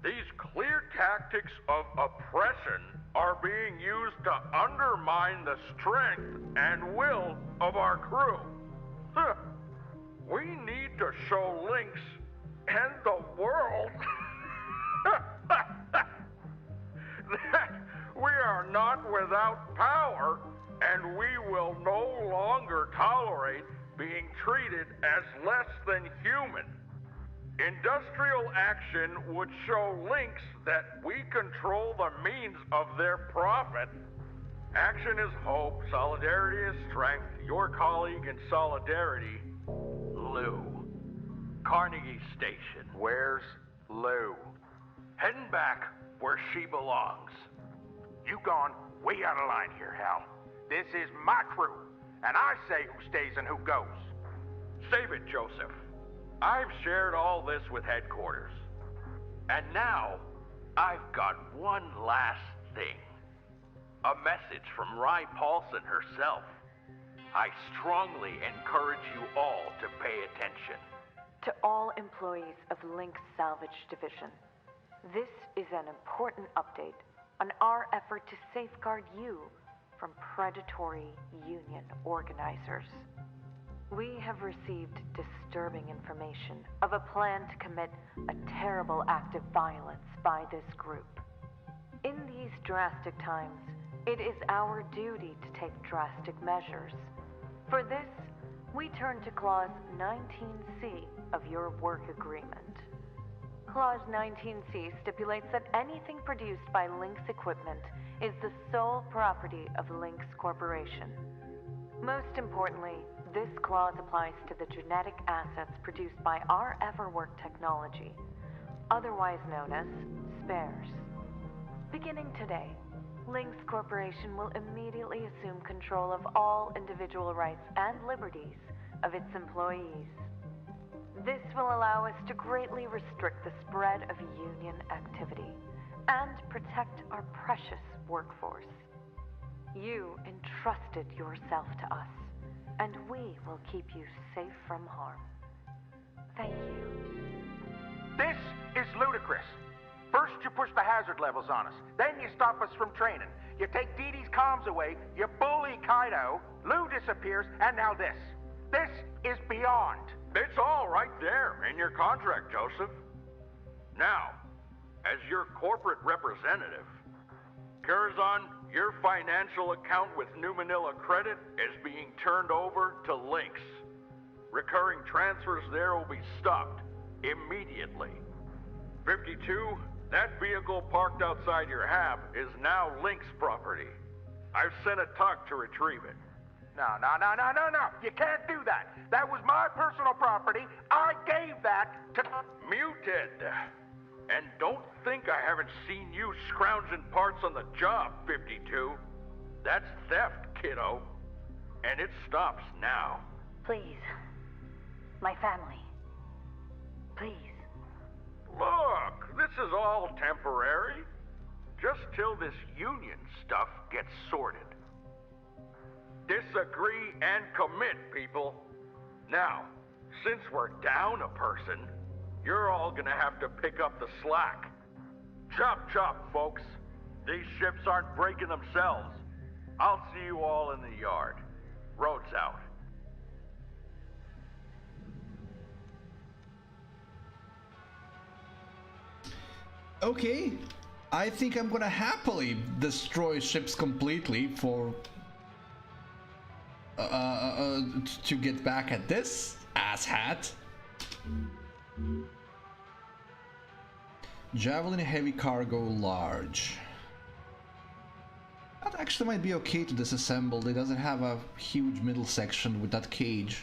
These clear tactics of oppression are being used to undermine the strength and will of our crew. We need to show Lynx and the world that we are not without power, and we will no longer tolerate being treated as less than human. Industrial action would show Lynx that we control the means of their profit. Action is hope, solidarity is strength. Your colleague in solidarity, Lou. Carnegie Station. Where's Lou? Heading back where she belongs. You gone way out of line here, Hal. This is my crew, and I say who stays and who goes. Save it, Joseph. I've shared all this with headquarters. And now, I've got one last thing. A message from Rye Paulson herself. I strongly encourage you all to pay attention. To all employees of Lynx Salvage Division, this is an important update. on our effort to safeguard you from predatory union organizers. We have received disturbing information of a plan to commit a terrible act of violence by this group. In these drastic times, it is our duty to take drastic measures. For this, we turn to Clause 19C of your work agreement. Clause 19C stipulates that anything produced by Lynx Equipment is the sole property of Lynx Corporation. Most importantly, this clause applies to the genetic assets produced by our Everwork technology, otherwise known as spares. Beginning today, Lynx Corporation will immediately assume control of all individual rights and liberties of its employees. This will allow us to greatly restrict the spread of union activity and protect our precious workforce. You entrusted yourself to us, and we will keep you safe from harm. Thank you. This is ludicrous. First you push the hazard levels on us, then you stop us from training. You take Dee Dee's comms away, you bully Kaido, Lou disappears, and now this. This is beyond. It's all right there in your contract, Joseph. Now, as your corporate representative, Curzon, your financial account with New Manila Credit is being turned over to Lynx. Recurring transfers there will be stopped immediately. 52, that vehicle parked outside your hab is now Lynx property. I've sent a tug to retrieve it. No. You can't do that. That was my personal property. I gave that to... Muted. And don't think I haven't seen you scrounging parts on the job, 52. That's theft, kiddo. And it stops now. Please. My family. Please. Look, this is all temporary. Just till this union stuff gets sorted. Disagree and commit, people. Now, since we're down a person, you're all gonna have to pick up the slack. Chop chop, folks. These ships aren't breaking themselves. I'll see you all in the yard. Road's out. Okay, I think I'm gonna happily destroy ships completely for to get back at this asshat. Javelin heavy cargo large. That actually might be okay to disassemble. It doesn't have a huge middle section with that cage.